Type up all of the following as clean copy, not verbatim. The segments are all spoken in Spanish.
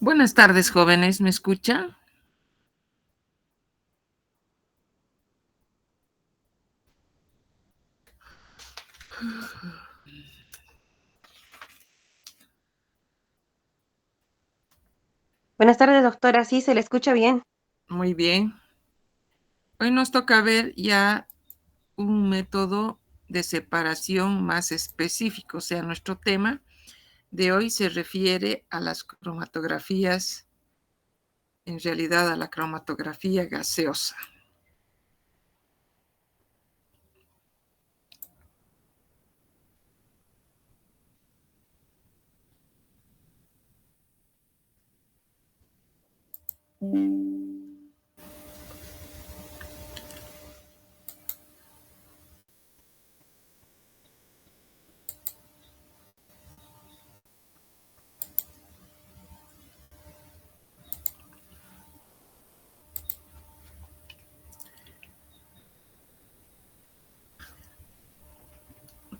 Buenas tardes, jóvenes, ¿me escuchan? Buenas tardes, doctora. Sí, se le escucha bien. Muy bien. Hoy nos toca ver ya un método de separación más específico, o sea, nuestro tema de hoy se refiere a las cromatografías, en realidad a la cromatografía gaseosa.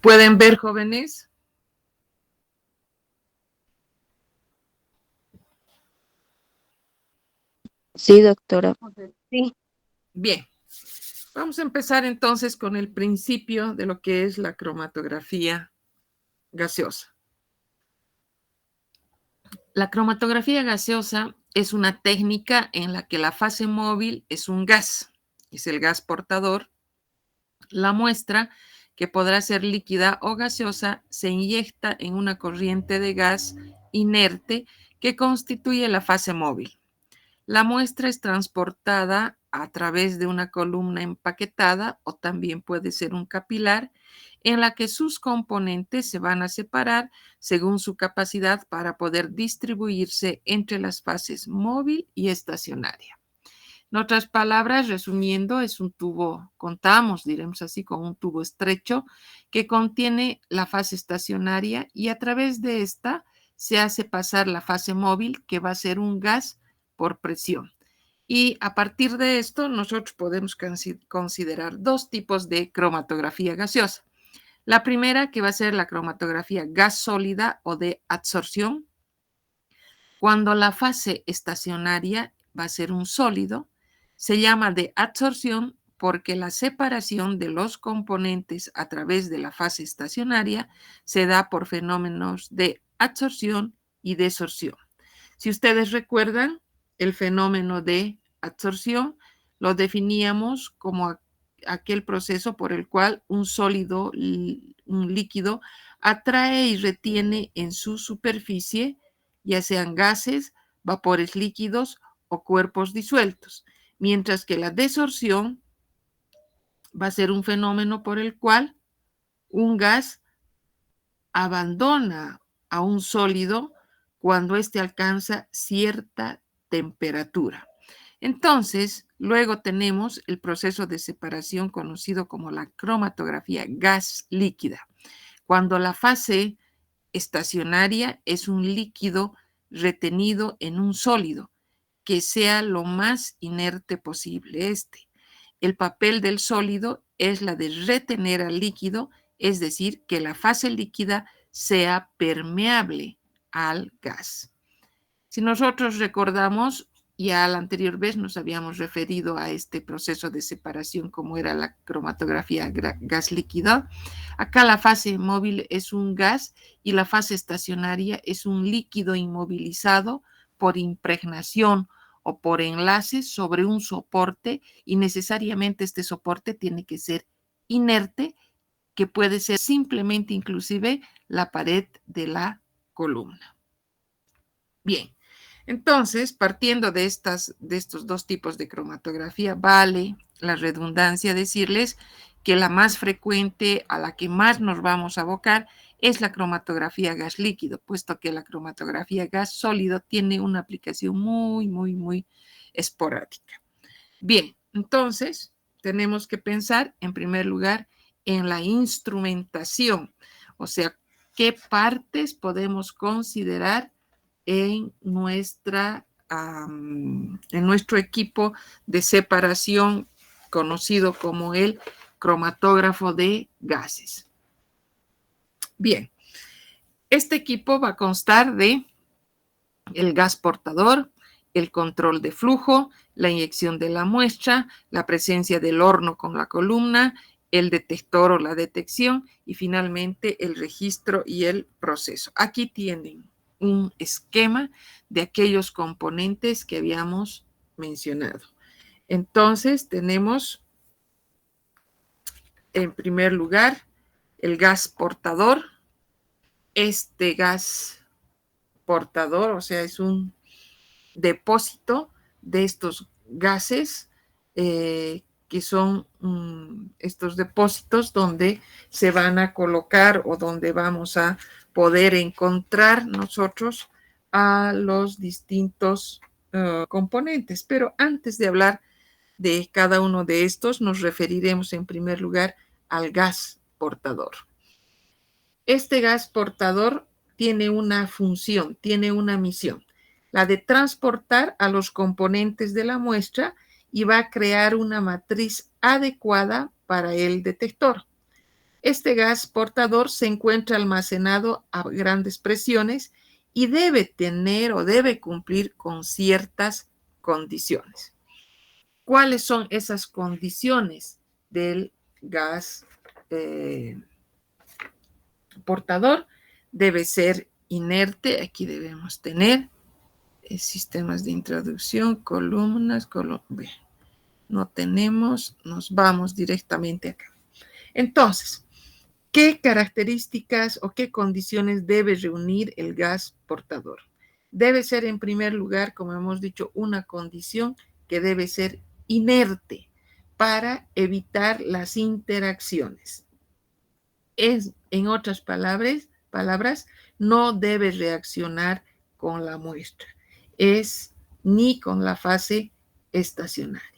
¿Pueden ver, jóvenes? Sí, doctora. Sí. Bien, vamos a empezar entonces con el principio de lo que es la cromatografía gaseosa. La cromatografía gaseosa es una técnica en la que la fase móvil es un gas, es el gas portador. La muestra, que podrá ser líquida o gaseosa, se inyecta en una corriente de gas inerte que constituye la fase móvil. La muestra es transportada a través de una columna empaquetada o también puede ser un capilar en la que sus componentes se van a separar según su capacidad para poder distribuirse entre las fases móvil y estacionaria. En otras palabras, resumiendo, es un tubo, contamos, diremos así, con un tubo estrecho que contiene la fase estacionaria y a través de esta se hace pasar la fase móvil, que va a ser un gas por presión. Y a partir de esto, nosotros podemos considerar dos tipos de cromatografía gaseosa. La primera, que va a ser la cromatografía gas sólida o de adsorción, cuando la fase estacionaria va a ser un sólido, se llama de adsorción porque la separación de los componentes a través de la fase estacionaria se da por fenómenos de adsorción y desorción. Si ustedes recuerdan, el fenómeno de adsorción lo definíamos como aquel proceso por el cual un sólido, un líquido, atrae y retiene en su superficie ya sean gases, vapores líquidos o cuerpos disueltos, mientras que la desorción va a ser un fenómeno por el cual un gas abandona a un sólido cuando éste alcanza cierta temperatura. Entonces, luego tenemos el proceso de separación conocido como la cromatografía gas líquida, cuando la fase estacionaria es un líquido retenido en un sólido, que sea lo más inerte posible este. El papel del sólido es la de retener al líquido, es decir, que la fase líquida sea permeable al gas. Si nosotros recordamos, ya la anterior vez nos habíamos referido a este proceso de separación como era la cromatografía gas líquido. Acá la fase móvil es un gas y la fase estacionaria es un líquido inmovilizado por impregnación o por enlaces sobre un soporte y necesariamente este soporte tiene que ser inerte, que puede ser simplemente inclusive la pared de la columna. Bien, entonces, partiendo de estos dos tipos de cromatografía, vale la redundancia decirles que la más frecuente, a la que más nos vamos a abocar, es la cromatografía gas líquido, puesto que la cromatografía gas sólido tiene una aplicación muy esporádica. Bien, entonces tenemos que pensar en primer lugar en la instrumentación, o sea, qué partes podemos considerar en nuestro equipo de separación conocido como el cromatógrafo de gases. Bien, este equipo va a constar de el gas portador, el control de flujo, la inyección de la muestra, la presencia del horno con la columna, el detector o la detección y finalmente el registro y el proceso. Aquí tienen un esquema de aquellos componentes que habíamos mencionado. Entonces tenemos en primer lugar el gas portador. Este gas portador, o sea, es un depósito de estos gases que son estos depósitos donde se van a colocar o donde vamos a poder encontrar nosotros a los distintos componentes. Pero antes de hablar de cada uno de estos, nos referiremos en primer lugar al gas portador. Este gas portador tiene una función, tiene una misión, la de transportar a los componentes de la muestra y va a crear una matriz adecuada para el detector. Este gas portador se encuentra almacenado a grandes presiones y debe tener o debe cumplir con ciertas condiciones. ¿Cuáles son esas condiciones del gas portador? Debe ser inerte. Aquí debemos tener sistemas de introducción, columnas, no tenemos, nos vamos directamente acá. Entonces, ¿qué características o qué condiciones debe reunir el gas portador? Debe ser, en primer lugar, como hemos dicho, una condición que debe ser inerte para evitar las interacciones. En otras palabras, no debe reaccionar con la muestra, ni con la fase estacionaria.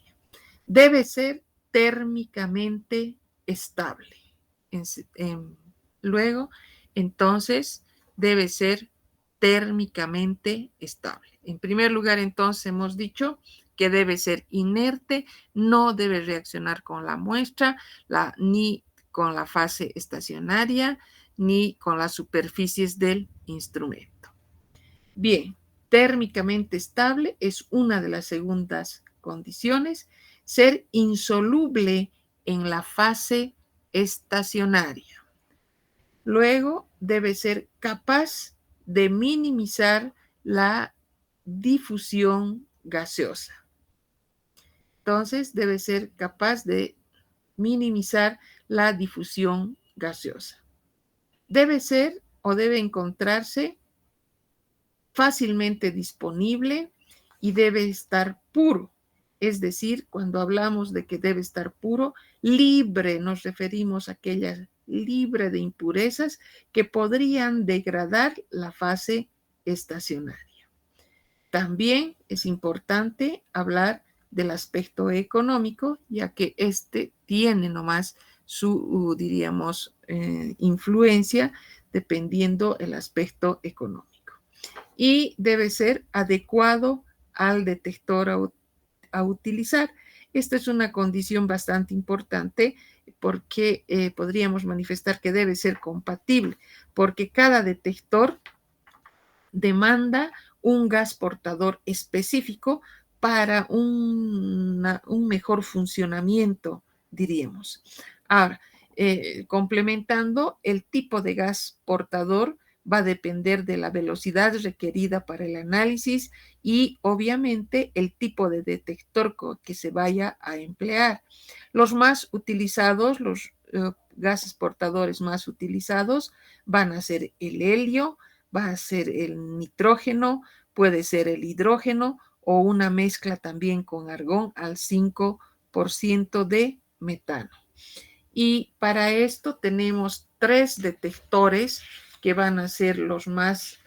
Debe ser térmicamente estable. Luego, entonces, debe ser térmicamente estable. En primer lugar, entonces, hemos dicho que debe ser inerte, no debe reaccionar con la muestra, ni con la fase estacionaria, ni con las superficies del instrumento. Bien, térmicamente estable es una de las segundas condiciones. Ser insoluble en la fase estacionaria. Luego, debe ser capaz de minimizar la difusión gaseosa. Entonces, debe ser capaz de minimizar la difusión gaseosa. Debe ser o debe encontrarse fácilmente disponible y debe estar puro. Es decir, cuando hablamos de que debe estar puro, libre, nos referimos a aquella libre de impurezas que podrían degradar la fase estacionaria. También es importante hablar del aspecto económico, ya que este tiene nomás su, diríamos, influencia dependiendo el aspecto económico. Y debe ser adecuado al detector a utilizar. Esta es una condición bastante importante porque podríamos manifestar que debe ser compatible, porque cada detector demanda un gas portador específico para un mejor funcionamiento, diríamos. Ahora, complementando, el tipo de gas portador va a depender de la velocidad requerida para el análisis y obviamente el tipo de detector que se vaya a emplear. Los más utilizados, los gases portadores más utilizados van a ser el helio, va a ser el nitrógeno, puede ser el hidrógeno o una mezcla también con argón al 5% de metano. Y para esto tenemos 3 detectores que van a ser los más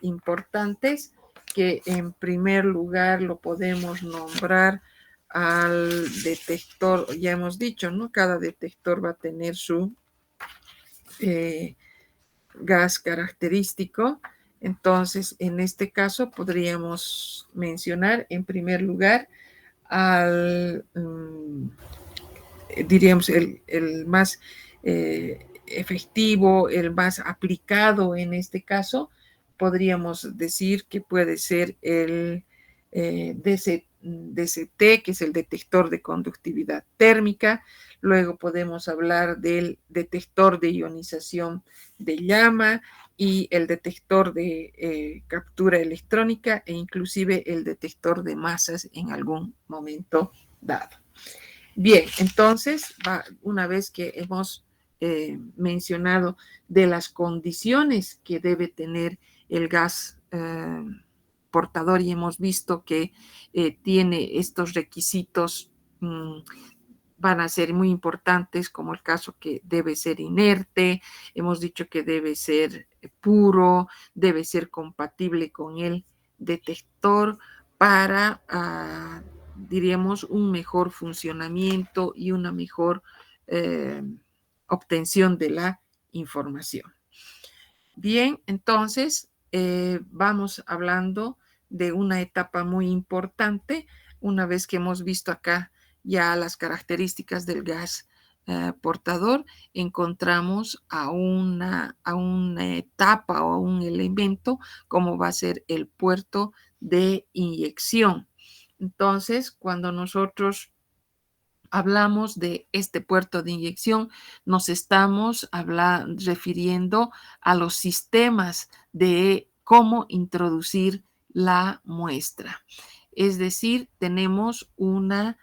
importantes, que en primer lugar lo podemos nombrar al detector, ya hemos dicho, ¿no? Cada detector va a tener su gas característico. Entonces, en este caso podríamos mencionar en primer lugar al, diríamos, el más efectivo, el más aplicado en este caso, podríamos decir que puede ser el DCT, que es el detector de conductividad térmica. Luego podemos hablar del detector de ionización de llama y el detector de captura electrónica e inclusive el detector de masas en algún momento dado. Bien, entonces, una vez que hemos mencionado de las condiciones que debe tener el gas portador y hemos visto que tiene estos requisitos, van a ser muy importantes, como el caso que debe ser inerte, hemos dicho que debe ser puro, debe ser compatible con el detector para, diríamos, un mejor funcionamiento y una mejor obtención de la información. Bien, entonces vamos hablando de una etapa muy importante, una vez que hemos visto acá ya las características del gas portador, encontramos a una etapa o a un elemento como va a ser el puerto de inyección. Entonces, cuando nosotros hablamos de este puerto de inyección, nos estamos refiriendo a los sistemas de cómo introducir la muestra. Es decir, tenemos una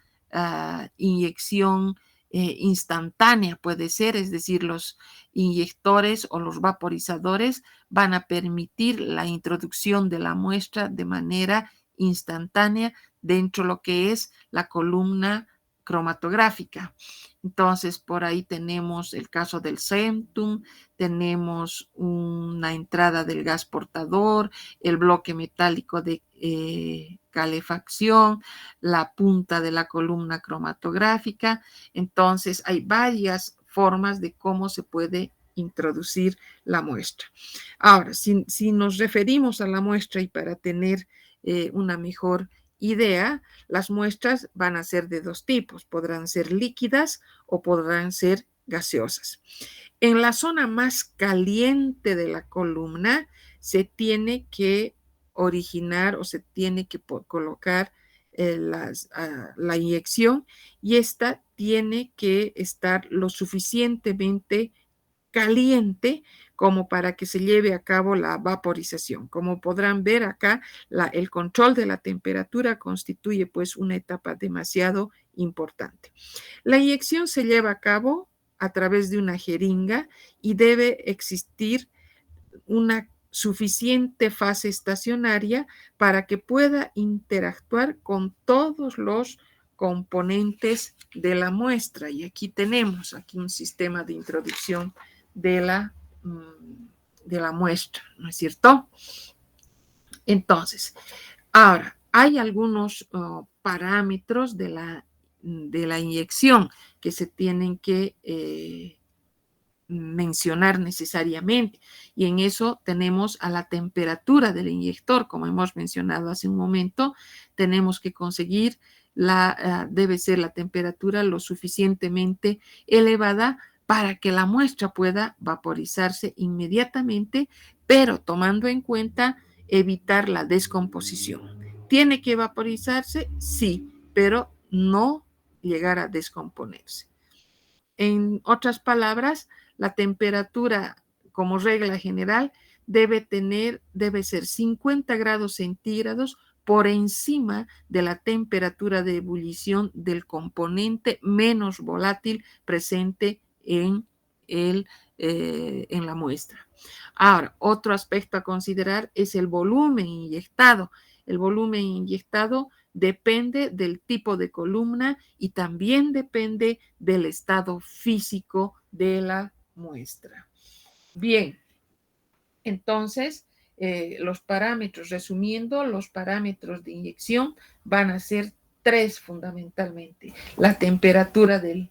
inyección instantánea, puede ser, es decir, los inyectores o los vaporizadores van a permitir la introducción de la muestra de manera instantánea dentro de lo que es la columna cromatográfica. Entonces, por ahí tenemos el caso del Centum, tenemos una entrada del gas portador, el bloque metálico de calefacción, la punta de la columna cromatográfica. Entonces, hay varias formas de cómo se puede introducir la muestra. Ahora, si nos referimos a la muestra y para tener una mejor idea, las muestras van a ser de dos tipos, podrán ser líquidas o podrán ser gaseosas. En la zona más caliente de la columna se tiene que originar o se tiene que colocar la inyección y esta tiene que estar lo suficientemente caliente como para que se lleve a cabo la vaporización. Como podrán ver acá, el control de la temperatura constituye pues una etapa demasiado importante. La inyección se lleva a cabo a través de una jeringa y debe existir una suficiente fase estacionaria para que pueda interactuar con todos los componentes de la muestra. Y aquí tenemos un sistema de introducción de la muestra, ¿no es cierto? Entonces, ahora, hay algunos parámetros de la inyección que se tienen que mencionar necesariamente, y en eso tenemos a la temperatura del inyector, como hemos mencionado hace un momento, tenemos que conseguir debe ser la temperatura lo suficientemente elevada para que la muestra pueda vaporizarse inmediatamente, pero tomando en cuenta evitar la descomposición. ¿Tiene que vaporizarse? Sí, pero no llegar a descomponerse. En otras palabras, la temperatura como regla general debe ser 50 grados centígrados por encima de la temperatura de ebullición del componente menos volátil presente en la muestra. Ahora, otro aspecto a considerar es el volumen inyectado. El volumen inyectado depende del tipo de columna y también depende del estado físico de la muestra. Bien, entonces, los parámetros, resumiendo, los parámetros de inyección van a ser tres fundamentalmente. La temperatura del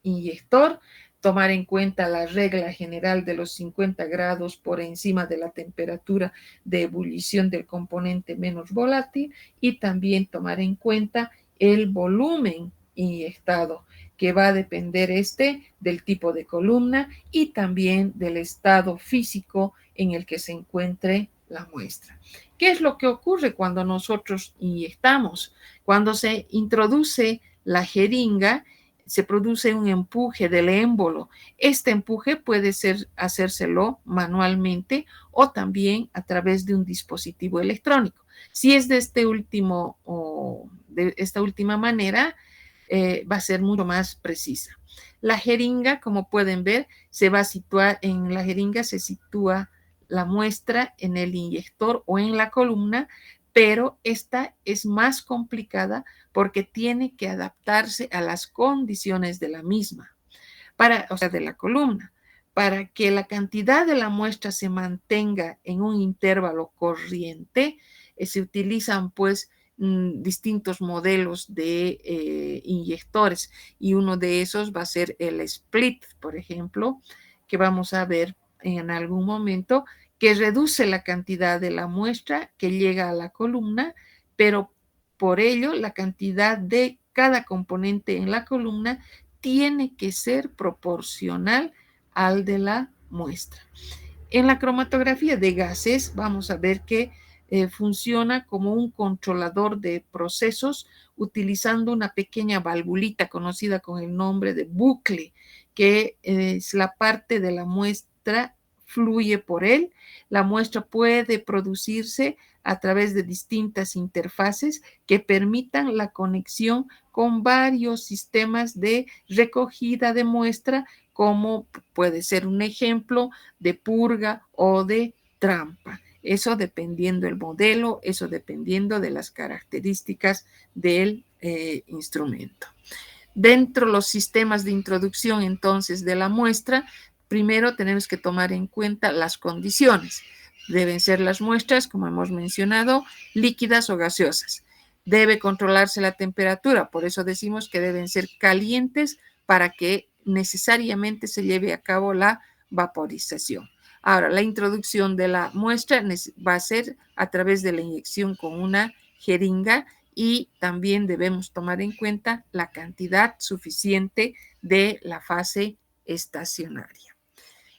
inyector, tomar en cuenta la regla general de los 50 grados por encima de la temperatura de ebullición del componente menos volátil y también tomar en cuenta el volumen inyectado, que va a depender del tipo de columna y también del estado físico en el que se encuentre la muestra. ¿Qué es lo que ocurre cuando nosotros inyectamos? Cuando se introduce la jeringa, se produce un empuje del émbolo. Este empuje puede hacérselo manualmente o también a través de un dispositivo electrónico. Si es de de esta última manera, va a ser mucho más precisa. La jeringa, como pueden ver, se va a situar en la jeringa, se sitúa la muestra en el inyector o en la columna, pero esta es más complicada porque tiene que adaptarse a las condiciones de la misma, o sea, de la columna. Para que la cantidad de la muestra se mantenga en un intervalo corriente, se utilizan pues distintos modelos de inyectores y uno de esos va a ser el split, por ejemplo, que vamos a ver en algún momento, que reduce la cantidad de la muestra que llega a la columna, pero por ello la cantidad de cada componente en la columna tiene que ser proporcional al de la muestra. En la cromatografía de gases vamos a ver que funciona como un controlador de procesos utilizando una pequeña valvulita conocida con el nombre de bucle, que es la parte de la muestra fluye por él. La muestra puede producirse a través de distintas interfaces que permitan la conexión con varios sistemas de recogida de muestra, como puede ser un ejemplo de purga o de trampa. Eso dependiendo del modelo, eso dependiendo de las características del instrumento. Dentro de los sistemas de introducción entonces de la muestra, primero tenemos que tomar en cuenta las condiciones. Deben ser las muestras, como hemos mencionado, líquidas o gaseosas. Debe controlarse la temperatura, por eso decimos que deben ser calientes para que necesariamente se lleve a cabo la vaporización. Ahora, la introducción de la muestra va a ser a través de la inyección con una jeringa y también debemos tomar en cuenta la cantidad suficiente de la fase estacionaria.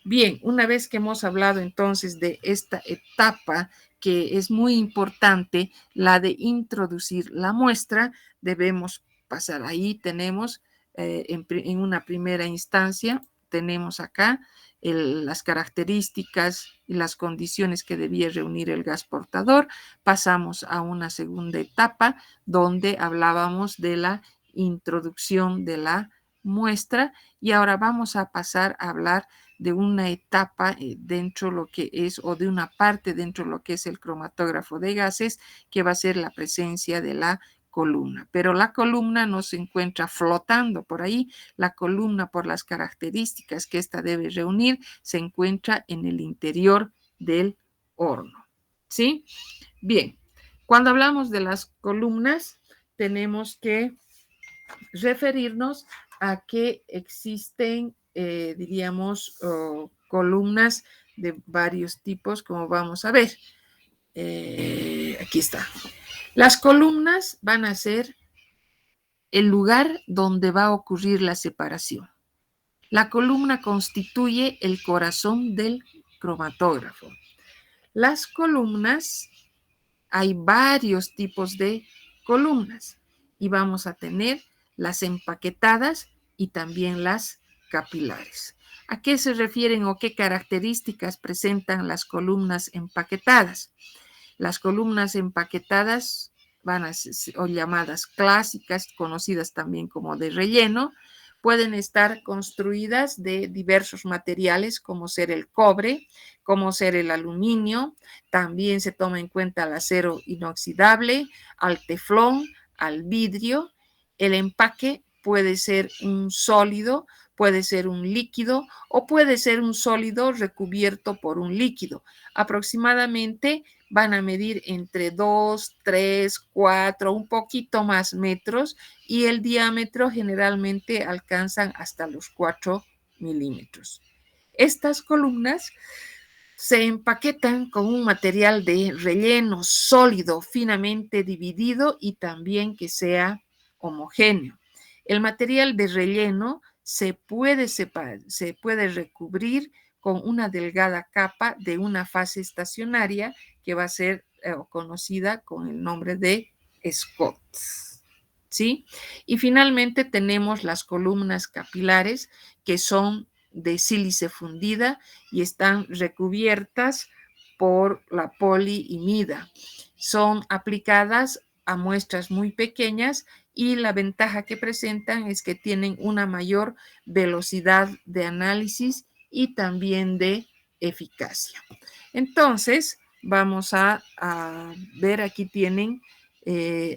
Bien, una vez que hemos hablado entonces de esta etapa que es muy importante, la de introducir la muestra, debemos pasar. Ahí tenemos en una primera instancia, tenemos acá las características y las condiciones que debía reunir el gas portador. Pasamos a una segunda etapa donde hablábamos de la introducción de la muestra y ahora vamos a pasar a hablar de una etapa dentro de lo que es, o de una parte dentro de lo que es el cromatógrafo de gases, que va a ser la presencia de la columna. Pero la columna no se encuentra flotando por ahí. La columna, por las características que ésta debe reunir, se encuentra en el interior del horno. ¿Sí? Bien, cuando hablamos de las columnas, tenemos que referirnos a que existen, diríamos, columnas de varios tipos, como vamos a ver. Aquí está. Las columnas van a ser el lugar donde va a ocurrir la separación. La columna constituye el corazón del cromatógrafo. Las columnas, hay varios tipos de columnas y vamos a tener las empaquetadas y también las capilares. ¿A qué se refieren o qué características presentan las columnas empaquetadas? Las columnas empaquetadas van a ser o llamadas clásicas, conocidas también como de relleno, pueden estar construidas de diversos materiales como ser el cobre, como ser el aluminio, también se toma en cuenta el acero inoxidable, al teflón, al vidrio. El empaque puede ser un sólido, puede ser un líquido o puede ser un sólido recubierto por un líquido. Aproximadamente van a medir entre 2, 3, 4, un poquito más metros y el diámetro generalmente alcanzan hasta los 4 milímetros. Estas columnas se empaquetan con un material de relleno sólido, finamente dividido y también que sea homogéneo. El material de relleno se puede recubrir con una delgada capa de una fase estacionaria que va a ser conocida con el nombre de Scott. ¿Sí? Y finalmente tenemos las columnas capilares, que son de sílice fundida y están recubiertas por la poliimida. Son aplicadas a muestras muy pequeñas y la ventaja que presentan es que tienen una mayor velocidad de análisis y también de eficacia. Entonces, vamos a ver, aquí tienen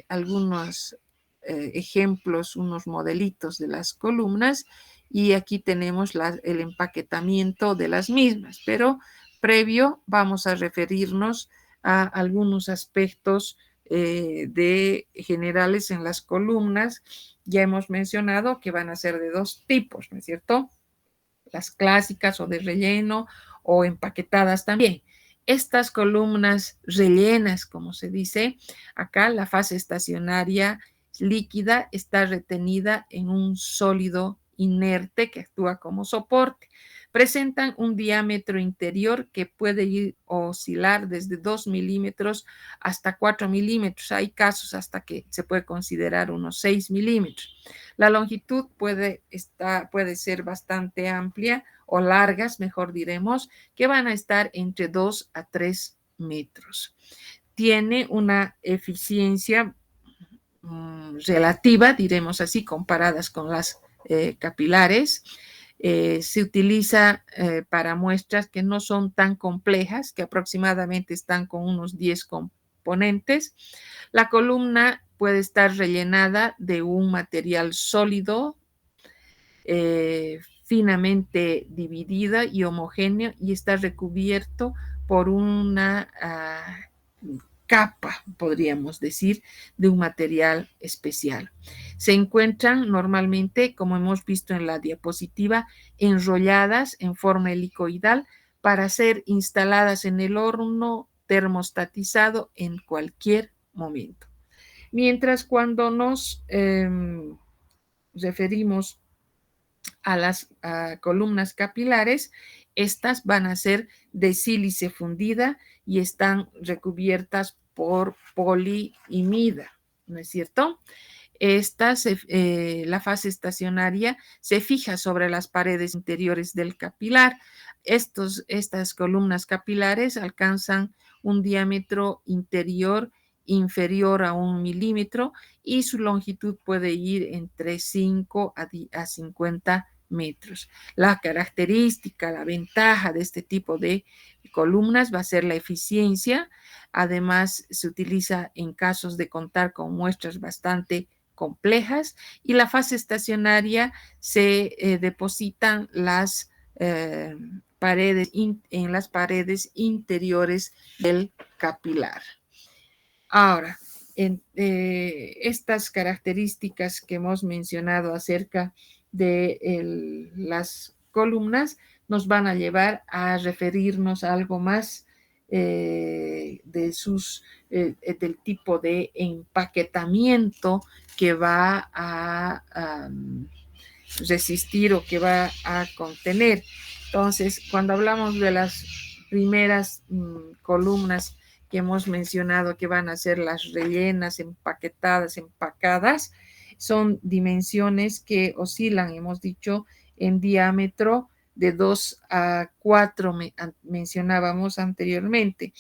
algunos ejemplos, unos modelitos de las columnas, y aquí tenemos el empaquetamiento de las mismas, pero previo vamos a referirnos a algunos aspectos generales en las columnas. Ya hemos mencionado que van a ser de dos tipos, ¿no es cierto? Las clásicas o de relleno o empaquetadas también. Estas columnas rellenas, como se dice, acá la fase estacionaria líquida está retenida en un sólido inerte que actúa como soporte. Presentan un diámetro interior que puede oscilar desde 2 milímetros hasta 4 milímetros. Hay casos hasta que se puede considerar unos 6 milímetros. La longitud puede ser bastante amplia o largas, mejor diremos, que van a estar entre 2 a 3 metros. Tiene una eficiencia relativa, diremos así, comparadas con las capilares. Se utiliza para muestras que no son tan complejas, que aproximadamente están con unos 10 componentes. La columna puede estar rellenada de un material sólido, finamente dividida y homogéneo, y está recubierto por una capa, podríamos decir, de un material especial. Se encuentran normalmente, como hemos visto en la diapositiva, enrolladas en forma helicoidal para ser instaladas en el horno termostatizado en cualquier momento. Mientras cuando nos referimos a las columnas capilares, estas van a ser de sílice fundida y están recubiertas por poliimida, ¿no es cierto? La fase estacionaria se fija sobre las paredes interiores del capilar. Estas columnas capilares alcanzan un diámetro interior inferior a 1 milímetro y su longitud puede ir entre 5 a 50 metros. La característica, la ventaja de este tipo de columnas va a ser la eficiencia. Además, se utiliza en casos de contar con muestras bastante complejas, y la fase estacionaria se depositan las paredes en las paredes interiores del capilar. Ahora, estas características que hemos mencionado acerca de las columnas nos van a llevar a referirnos a algo más del tipo de empaquetamiento que va a resistir o que va a contener. Entonces, cuando hablamos de las primeras columnas que hemos mencionado, que van a ser las rellenas, empaquetadas, empacadas, son dimensiones que oscilan, hemos dicho, en diámetro de 2 a 4, mencionábamos anteriormente.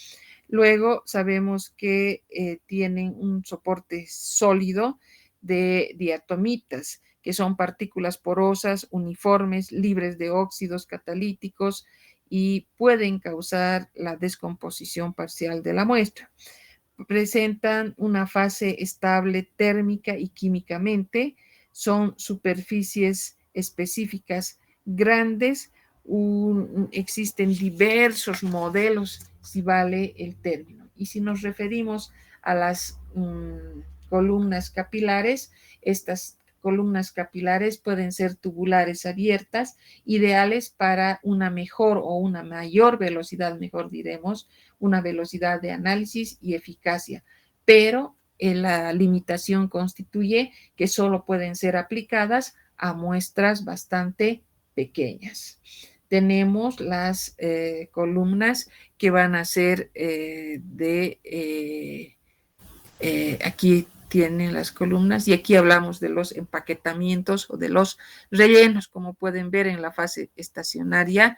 Luego sabemos que tienen un soporte sólido de diatomitas, que son partículas porosas, uniformes, libres de óxidos catalíticos y pueden causar la descomposición parcial de la muestra. Presentan una fase estable térmica y químicamente, son superficies específicas grandes, existen diversos modelos, si vale el término. Y si nos referimos a las columnas capilares, estas columnas capilares pueden ser tubulares abiertas, ideales para una mejor o una mayor velocidad, mejor diremos, una velocidad de análisis y eficacia, pero la limitación constituye que solo pueden ser aplicadas a muestras bastante pequeñas. tenemos las columnas que van a ser aquí tienen las columnas y aquí hablamos de los empaquetamientos o de los rellenos, como pueden ver en la fase estacionaria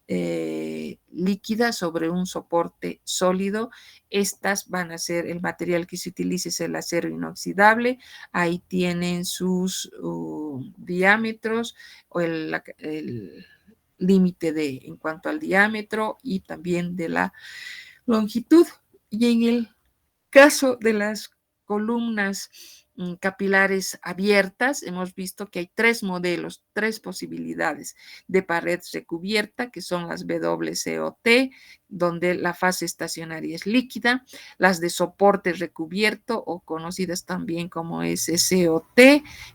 líquida sobre un soporte sólido. Estas van a ser, el material que se utiliza es el acero inoxidable. Ahí tienen sus diámetros o el límite en cuanto al diámetro y también de la longitud. Y en el caso de las columnas capilares abiertas, hemos visto que hay tres modelos, tres posibilidades de pared recubierta, que son las WCOT, donde la fase estacionaria es líquida, las de soporte recubierto o conocidas también como SCOT,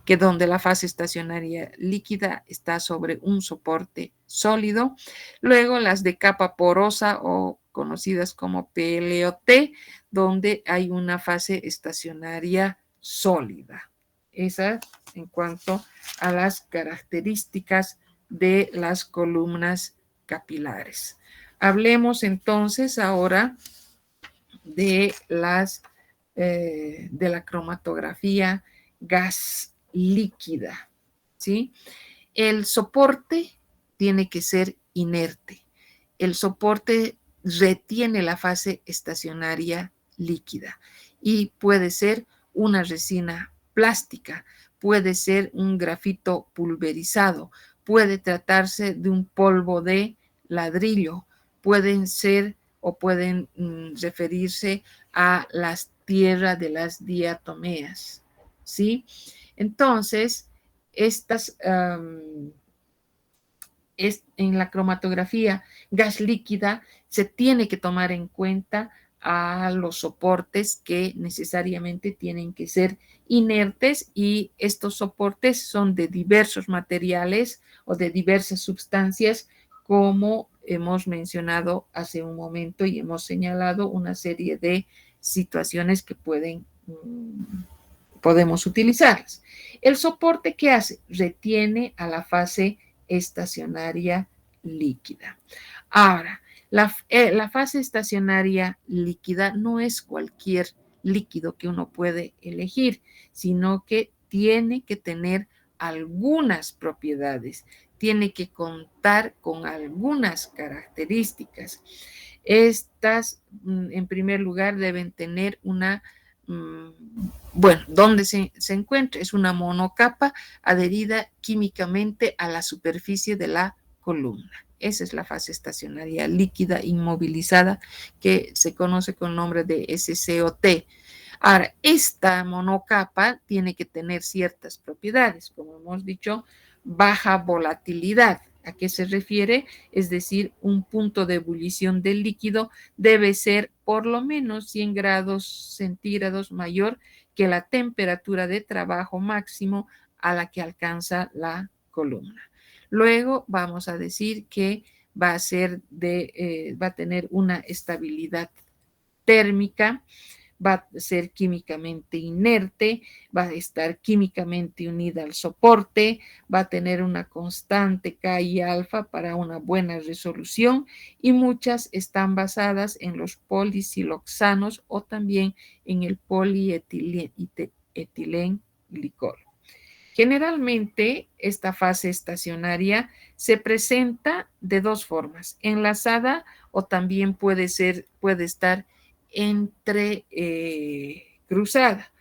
que donde la fase estacionaria líquida está sobre un soporte sólido, luego las de capa porosa o conocidas como PLOT, donde hay una fase estacionaria sólida. Esa en cuanto a las características de las columnas capilares. Hablemos entonces ahora de la cromatografía gas líquida, ¿sí? El soporte tiene que ser inerte. El soporte retiene la fase estacionaria líquida y puede ser una resina plástica, puede ser un grafito pulverizado, puede tratarse de un polvo de ladrillo, pueden ser o pueden referirse a las tierras de las diatomeas, ¿sí? Entonces, estas en la cromatografía gas líquida se tiene que tomar en cuenta a los soportes que necesariamente tienen que ser inertes y estos soportes son de diversos materiales o de diversas sustancias como hemos mencionado hace un momento y hemos señalado una serie de situaciones que podemos utilizarlas. El soporte, ¿qué hace? Retiene a la fase estacionaria líquida. Ahora, la fase estacionaria líquida no es cualquier líquido que uno puede elegir, sino que tiene que tener algunas propiedades, tiene que contar con algunas características. Estas, en primer lugar, deben tener una bueno, ¿dónde se encuentra? Es una monocapa adherida químicamente a la superficie de la columna. Esa es la fase estacionaria líquida inmovilizada que se conoce con el nombre de SCOT. Ahora, esta monocapa tiene que tener ciertas propiedades, como hemos dicho, baja volatilidad. ¿A qué se refiere? Es decir, un punto de ebullición del líquido debe ser por lo menos 100 grados centígrados mayor que la temperatura de trabajo máximo a la que alcanza la columna. Luego vamos a decir que va a tener una estabilidad térmica, va a ser químicamente inerte, va a estar químicamente unida al soporte, va a tener una constante K y alfa para una buena resolución y muchas están basadas en los polisiloxanos o también en el polietilenglicol. Generalmente, esta fase estacionaria se presenta de dos formas, enlazada o también puede estar entre cruzada.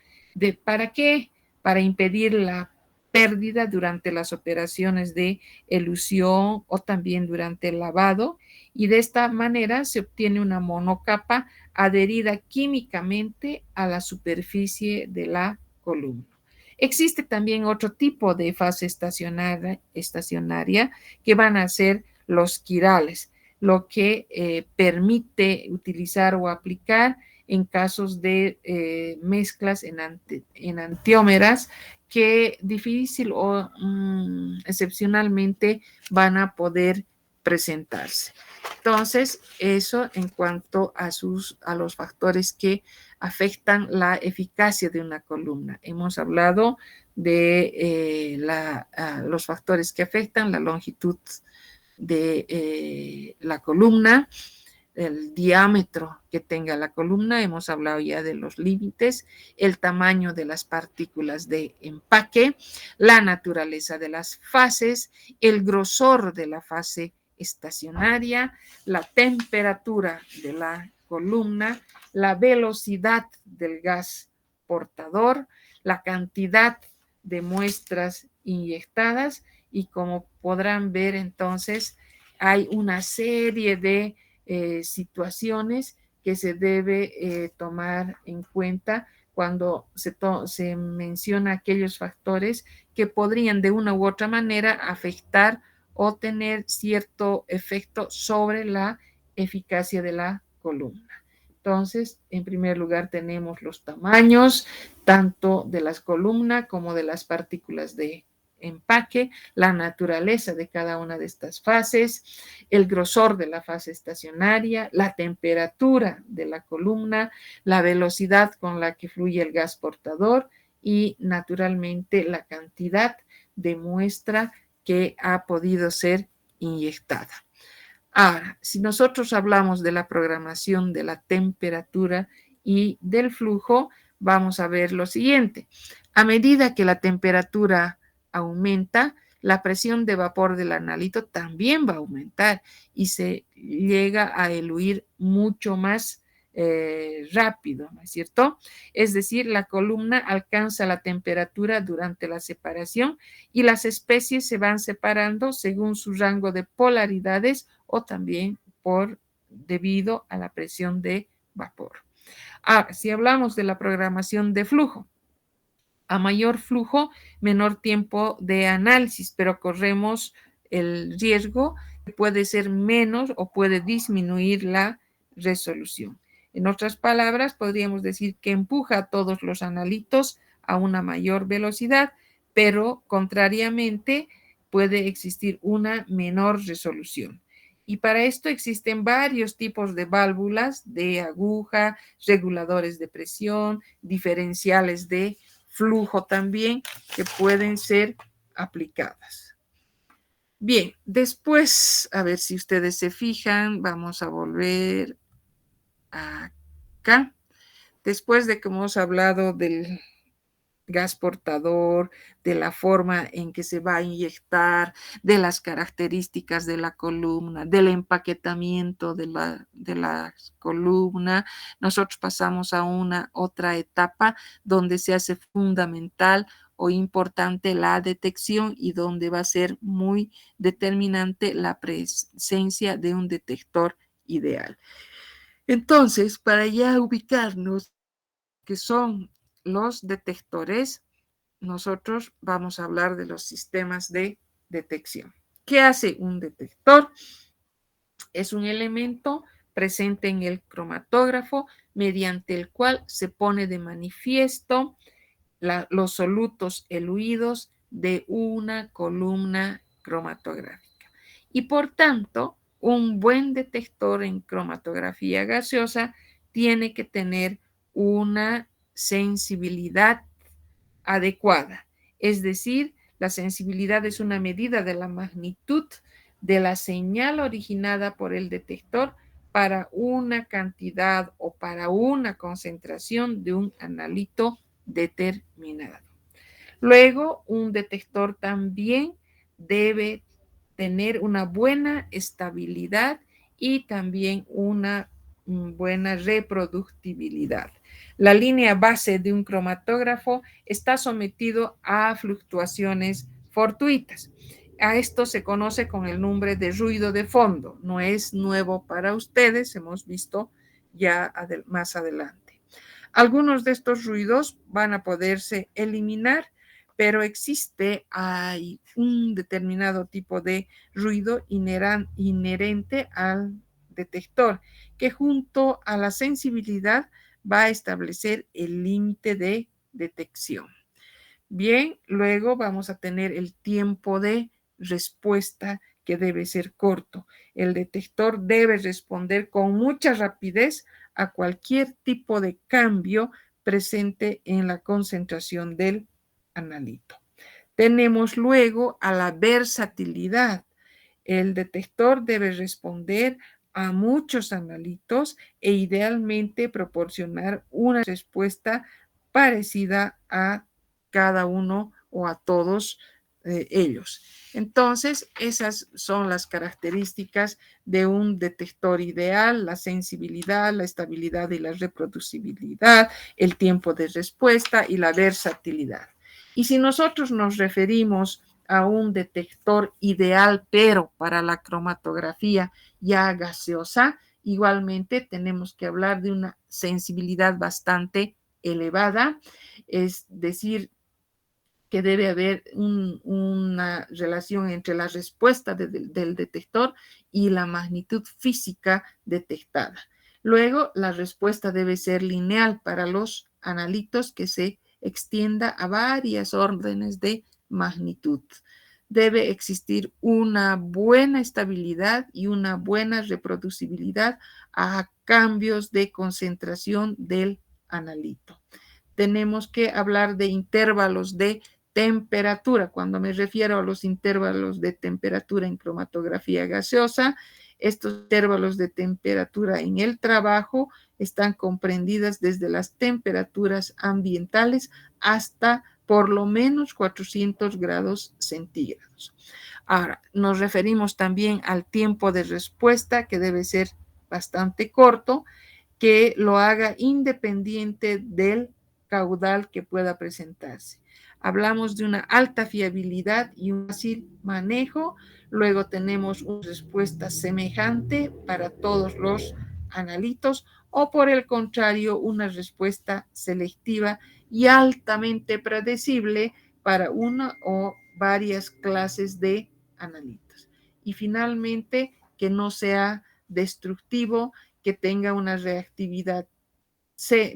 ¿Para qué? Para impedir la pérdida durante las operaciones de elusión o también durante el lavado y de esta manera se obtiene una monocapa adherida químicamente a la superficie de la columna. Existe también otro tipo de fase estacionaria que van a ser los quirales, lo que permite utilizar o aplicar en casos de mezclas en antiómeras que difícil o excepcionalmente van a poder presentarse. Entonces, eso en cuanto a los factores que afectan la eficacia de una columna. Hemos hablado de los factores que afectan la longitud de la columna, el diámetro que tenga la columna, hemos hablado ya de los límites, el tamaño de las partículas de empaque, la naturaleza de las fases, el grosor de la fase estacionaria, la temperatura de la columna, la velocidad del gas portador, la cantidad de muestras inyectadas y como podrán ver entonces hay una serie de situaciones que se debe tomar en cuenta cuando se menciona aquellos factores que podrían de una u otra manera afectar o tener cierto efecto sobre la eficacia de la columna. Entonces, en primer lugar tenemos los tamaños, tanto de las columnas como de las partículas de empaque, la naturaleza de cada una de estas fases, el grosor de la fase estacionaria, la temperatura de la columna, la velocidad con la que fluye el gas portador y naturalmente la cantidad de muestra que ha podido ser inyectada. Ahora, si nosotros hablamos de la programación de la temperatura y del flujo, vamos a ver lo siguiente. A medida que la temperatura aumenta, la presión de vapor del analito también va a aumentar y se llega a eluir mucho más rápido, ¿no es cierto? Es decir, la columna alcanza la temperatura durante la separación y las especies se van separando según su rango de polaridades o también debido a la presión de vapor. Ahora, si hablamos de la programación de flujo, a mayor flujo, menor tiempo de análisis, pero corremos el riesgo que puede ser menos o puede disminuir la resolución. En otras palabras, podríamos decir que empuja a todos los analitos a una mayor velocidad, pero contrariamente puede existir una menor resolución. Y para esto existen varios tipos de válvulas de aguja, reguladores de presión, diferenciales de flujo también que pueden ser aplicadas. Bien, después, a ver si ustedes se fijan, vamos a volver acá. Después de que hemos hablado del gas portador, de la forma en que se va a inyectar, de las características de la columna, del empaquetamiento de la columna, nosotros pasamos a una otra etapa donde se hace fundamental o importante la detección y donde va a ser muy determinante la presencia de un detector ideal. Entonces, para ya ubicarnos, que son los detectores, nosotros vamos a hablar de los sistemas de detección. ¿Qué hace un detector? Es un elemento presente en el cromatógrafo mediante el cual se pone de manifiesto los solutos eluidos de una columna cromatográfica. Y por tanto, un buen detector en cromatografía gaseosa tiene que tener una sensibilidad adecuada. Es decir, la sensibilidad es una medida de la magnitud de la señal originada por el detector para una cantidad o para una concentración de un analito determinado. Luego, un detector también debe tener una buena estabilidad y también una buena reproductibilidad. La línea base de un cromatógrafo está sometido a fluctuaciones fortuitas. A esto se conoce con el nombre de ruido de fondo. No es nuevo para ustedes, hemos visto ya más adelante. Algunos de estos ruidos van a poderse eliminar, pero hay un determinado tipo de ruido inherente al detector que junto a la sensibilidad va a establecer el límite de detección. Bien, luego vamos a tener el tiempo de respuesta que debe ser corto. El detector debe responder con mucha rapidez a cualquier tipo de cambio presente en la concentración del analito. Tenemos luego a la versatilidad. El detector debe responder a muchos analitos e idealmente proporcionar una respuesta parecida a cada uno o a todos ellos. Entonces, esas son las características de un detector ideal: la sensibilidad, la estabilidad y la reproducibilidad, el tiempo de respuesta y la versatilidad. Y si nosotros nos referimos a un detector ideal, pero para la cromatografía ya gaseosa, igualmente tenemos que hablar de una sensibilidad bastante elevada, es decir, que debe haber una relación entre la respuesta del detector y la magnitud física detectada. Luego, la respuesta debe ser lineal para los analitos, que se extienda a varias órdenes de magnitud. Debe existir una buena estabilidad y una buena reproducibilidad a cambios de concentración del analito. Tenemos que hablar de intervalos de temperatura. Cuando me refiero a los intervalos de temperatura en cromatografía gaseosa, estos intervalos de temperatura en el trabajo están comprendidas desde las temperaturas ambientales hasta por lo menos 400 grados centígrados. Ahora, nos referimos también al tiempo de respuesta, que debe ser bastante corto, que lo haga independiente del caudal que pueda presentarse. Hablamos de una alta fiabilidad y un fácil manejo. Luego tenemos una respuesta semejante para todos los analitos, o por el contrario, una respuesta selectiva y altamente predecible para una o varias clases de analitos. Y finalmente, que no sea destructivo, que tenga una reactividad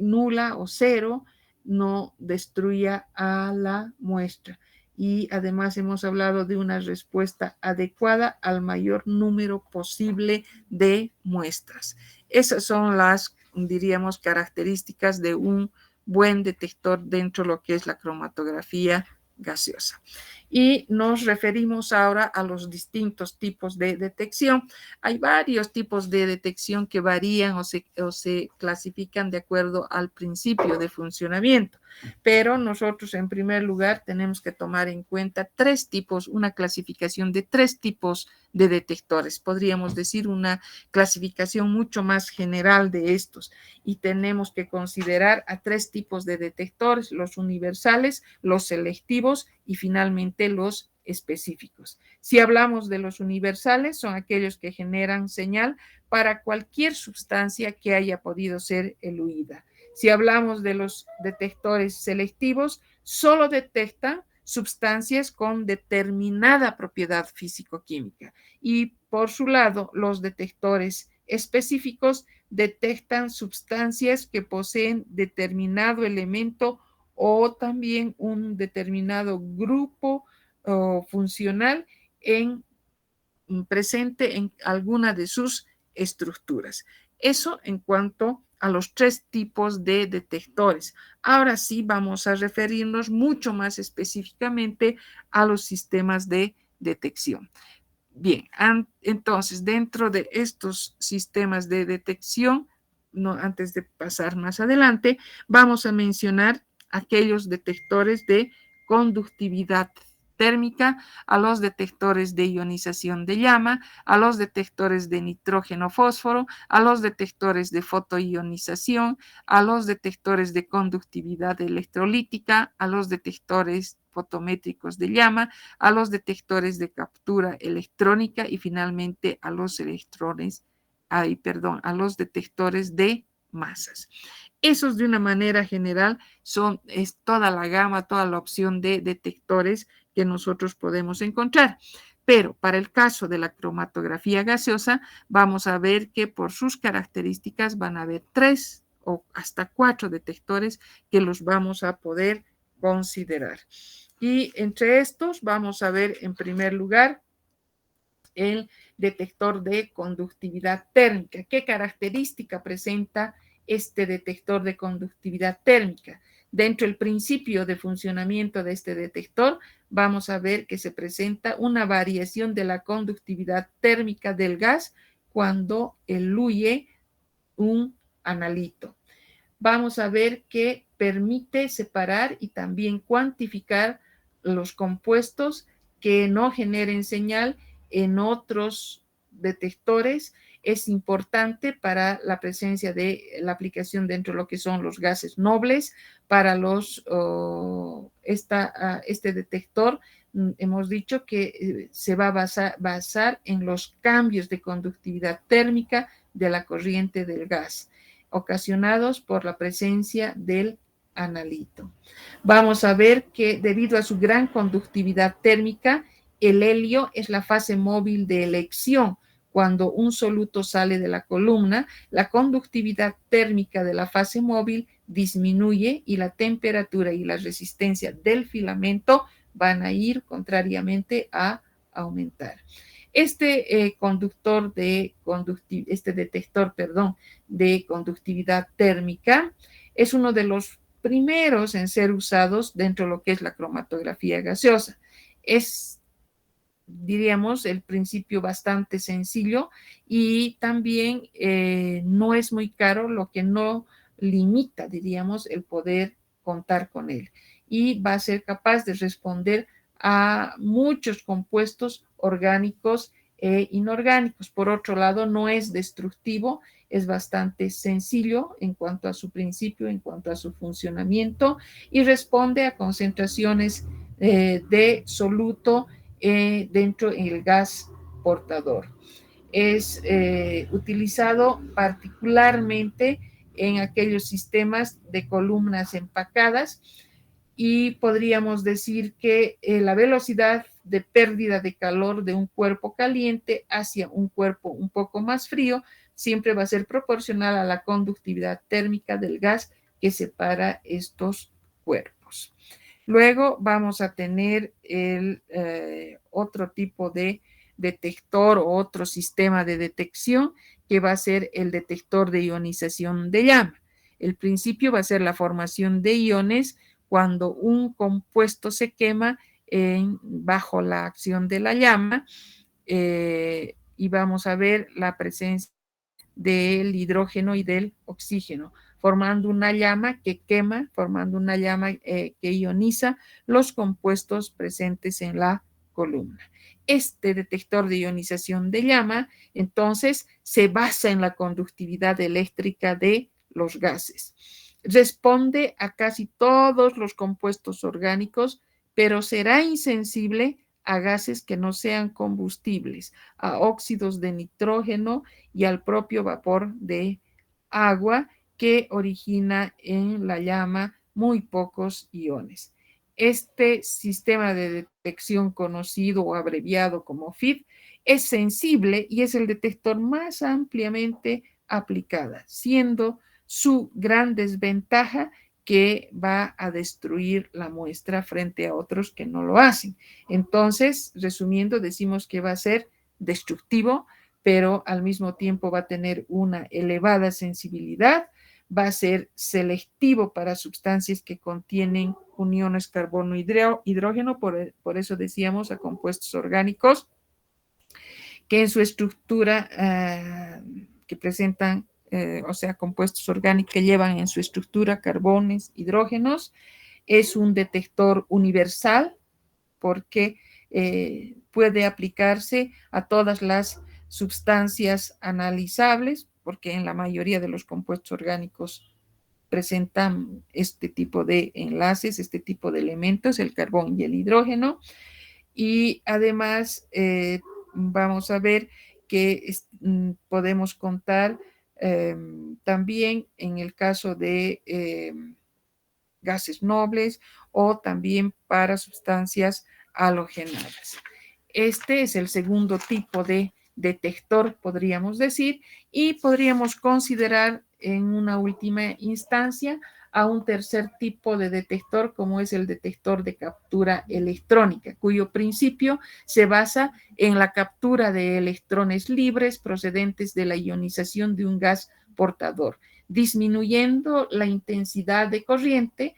nula o cero, no destruya a la muestra. Y además hemos hablado de una respuesta adecuada al mayor número posible de muestras. Esas son las, diríamos, características de un buen detector dentro de lo que es la cromatografía gaseosa. Y nos referimos ahora a los distintos tipos de detección. Hay varios tipos de detección que varían o se clasifican de acuerdo al principio de funcionamiento, pero nosotros en primer lugar tenemos que tomar en cuenta tres tipos, una clasificación de tres tipos de detectores. Podríamos decir una clasificación mucho más general de estos, y tenemos que considerar a tres tipos de detectores: los universales, los selectivos y finalmente los específicos. Si hablamos de los universales, son aquellos que generan señal para cualquier sustancia que haya podido ser eluida. Si hablamos de los detectores selectivos, solo detectan sustancias con determinada propiedad físico-química, y por su lado, los detectores específicos detectan sustancias que poseen determinado elemento o también un determinado grupo funcional presente en alguna de sus estructuras. Eso en cuanto a los tres tipos de detectores. Ahora sí vamos a referirnos mucho más específicamente a los sistemas de detección. Bien, entonces dentro de estos sistemas de detección, no, antes de pasar más adelante, vamos a mencionar aquellos detectores de conductividad térmica, a los detectores de ionización de llama, a los detectores de nitrógeno-fósforo, a los detectores de fotoionización, a los detectores de conductividad electrolítica, a los detectores fotométricos de llama, a los detectores de captura electrónica y finalmente a los a los detectores de masas. Esos, de una manera general, es toda la gama, toda la opción de detectores que nosotros podemos encontrar. Pero para el caso de la cromatografía gaseosa, vamos a ver que por sus características van a haber 3 o hasta 4 detectores que los vamos a poder considerar. Y entre estos vamos a ver en primer lugar el detector de conductividad térmica. ¿Qué característica presenta este detector de conductividad térmica? Dentro del principio de funcionamiento de este detector, vamos a ver que se presenta una variación de la conductividad térmica del gas cuando eluye un analito. Vamos a ver que permite separar y también cuantificar los compuestos que no generen señal en otros detectores. Es importante para la presencia de la aplicación dentro de lo que son los gases nobles. Para este detector hemos dicho que se va a basar en los cambios de conductividad térmica de la corriente del gas ocasionados por la presencia del analito. Vamos a ver que debido a su gran conductividad térmica, el helio es la fase móvil de elección. Cuando un soluto sale de la columna, la conductividad térmica de la fase móvil disminuye y la temperatura y la resistencia del filamento van a ir contrariamente a aumentar. Este detector de conductividad térmica es uno de los primeros en ser usados dentro de lo que es la cromatografía gaseosa. Es, diríamos, el principio bastante sencillo y también no es muy caro, lo que no limita, diríamos, el poder contar con él. Y va a ser capaz de responder a muchos compuestos orgánicos e inorgánicos. Por otro lado, no es destructivo, es bastante sencillo en cuanto a su principio, en cuanto a su funcionamiento y responde a concentraciones de soluto dentro del gas portador. Es utilizado particularmente en aquellos sistemas de columnas empacadas y podríamos decir que la velocidad de pérdida de calor de un cuerpo caliente hacia un cuerpo un poco más frío siempre va a ser proporcional a la conductividad térmica del gas que separa estos cuerpos. Luego vamos a tener el otro tipo de detector o otro sistema de detección que va a ser el detector de ionización de llama. El principio va a ser la formación de iones cuando un compuesto se quema bajo la acción de la llama y vamos a ver la presencia del hidrógeno y del oxígeno, formando una llama que quema, formando una llama que ioniza los compuestos presentes en la columna. Este detector de ionización de llama, entonces, se basa en la conductividad eléctrica de los gases. Responde a casi todos los compuestos orgánicos, pero será insensible a gases que no sean combustibles, a óxidos de nitrógeno y al propio vapor de agua que origina en la llama muy pocos iones. Este sistema de detección conocido o abreviado como FID es sensible y es el detector más ampliamente aplicada, siendo su gran desventaja que va a destruir la muestra frente a otros que no lo hacen. Entonces, resumiendo, decimos que va a ser destructivo, pero al mismo tiempo va a tener una elevada sensibilidad, va a ser selectivo para sustancias que contienen uniones carbono-hidrógeno, por eso decíamos a compuestos orgánicos que en su estructura, que presentan, o sea, compuestos orgánicos que llevan en su estructura carbones, hidrógenos, es un detector universal porque puede aplicarse a todas las sustancias analizables, porque en la mayoría de los compuestos orgánicos presentan este tipo de enlaces, este tipo de elementos, el carbón y el hidrógeno. Y además vamos a ver que podemos contar también en el caso de gases nobles o también para sustancias halogenadas. Este es el segundo tipo de detector, podríamos decir, y podríamos considerar en una última instancia a un tercer tipo de detector, como es el detector de captura electrónica, cuyo principio se basa en la captura de electrones libres procedentes de la ionización de un gas portador, disminuyendo la intensidad de corriente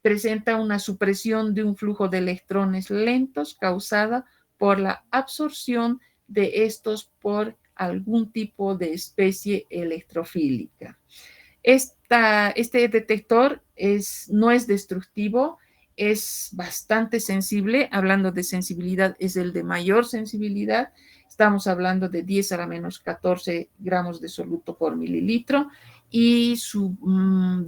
presenta una supresión de un flujo de electrones lentos causada por la absorción de estos por algún tipo de especie electrofílica. Este detector no es destructivo, es bastante sensible. Hablando de sensibilidad, es el de mayor sensibilidad. Estamos hablando de 10 a la menos 14 gramos de soluto por mililitro y su,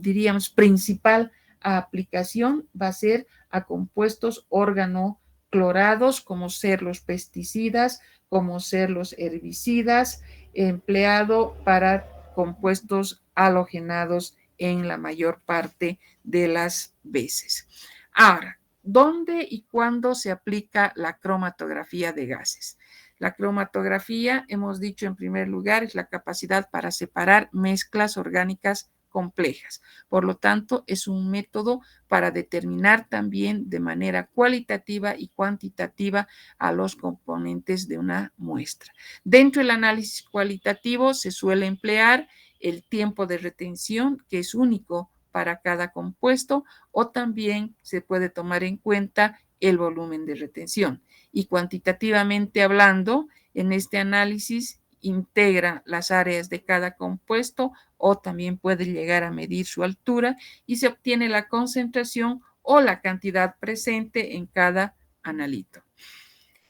diríamos, principal aplicación va a ser a compuestos organoclorados, como ser los pesticidas, como ser los herbicidas, empleado para compuestos halogenados en la mayor parte de las veces. Ahora, ¿dónde y cuándo se aplica la cromatografía de gases? La cromatografía, hemos dicho en primer lugar, es la capacidad para separar mezclas orgánicas complejas. Por lo tanto, es un método para determinar también de manera cualitativa y cuantitativa a los componentes de una muestra. Dentro del análisis cualitativo se suele emplear el tiempo de retención, que es único para cada compuesto, o también se puede tomar en cuenta el volumen de retención. Y cuantitativamente hablando, en este análisis integra las áreas de cada compuesto o también puede llegar a medir su altura y se obtiene la concentración o la cantidad presente en cada analito.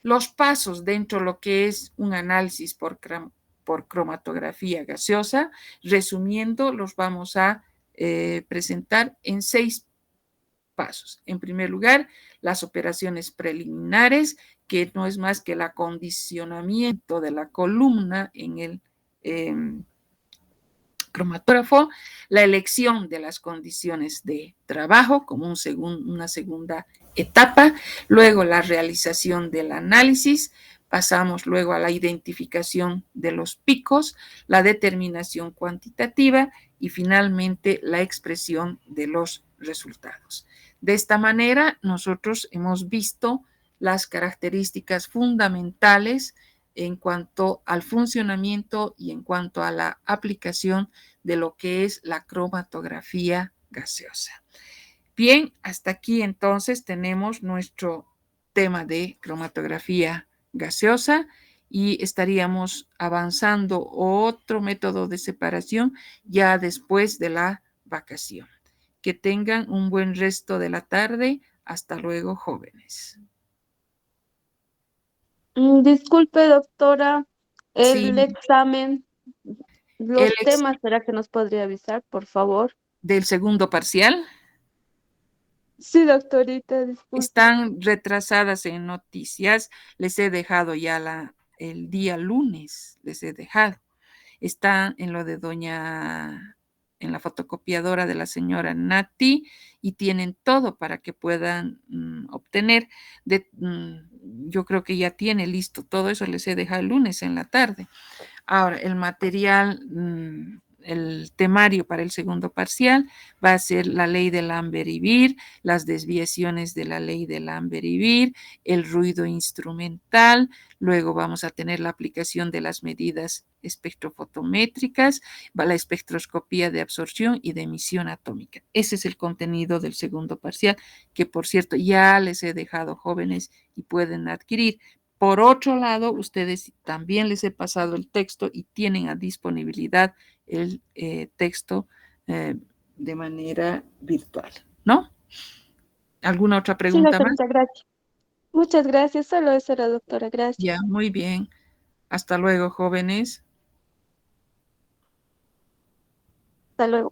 Los pasos dentro de lo que es un análisis por cromatografía gaseosa, resumiendo, los vamos a presentar en 6 pasos. En primer lugar, las operaciones preliminares, que no es más que el acondicionamiento de la columna en el cromatógrafo, la elección de las condiciones de trabajo como una segunda etapa, luego la realización del análisis, pasamos luego a la identificación de los picos, la determinación cuantitativa y finalmente la expresión de los resultados. De esta manera, nosotros hemos visto las características fundamentales en cuanto al funcionamiento y en cuanto a la aplicación de lo que es la cromatografía gaseosa. Bien, hasta aquí entonces tenemos nuestro tema de cromatografía gaseosa y estaríamos avanzando otro método de separación ya después de la vacación. Que tengan un buen resto de la tarde. Hasta luego, jóvenes. Disculpe, doctora, el Sí, examen, el los temas, ¿será que nos podría avisar, por favor? del segundo parcial. Sí, doctorita, disculpe. Están retrasadas en noticias. Les he dejado ya el día lunes, les he dejado. Está en lo de en la fotocopiadora de la señora Nati y tienen todo para que puedan obtener. Yo creo que ya tiene listo todo eso, les he dejado el lunes en la tarde. Ahora, el material, el temario para el segundo parcial va a ser la ley de Lambert-Ibir, las desviaciones de la ley de Lambert-Ibir, el ruido instrumental, luego vamos a tener la aplicación de las medidas espectrofotométricas, la espectroscopía de absorción y de emisión atómica. Ese es el contenido del segundo parcial, que por cierto ya les he dejado jóvenes y pueden adquirir. Por otro lado, ustedes también les he pasado el texto y tienen a disponibilidad el texto de manera virtual, ¿no? ¿Alguna otra Sí, pregunta más? doctorita, gracias. Muchas gracias, solo eso era, doctora, Ya, gracias. muy bien. Hasta luego, jóvenes. Hasta luego.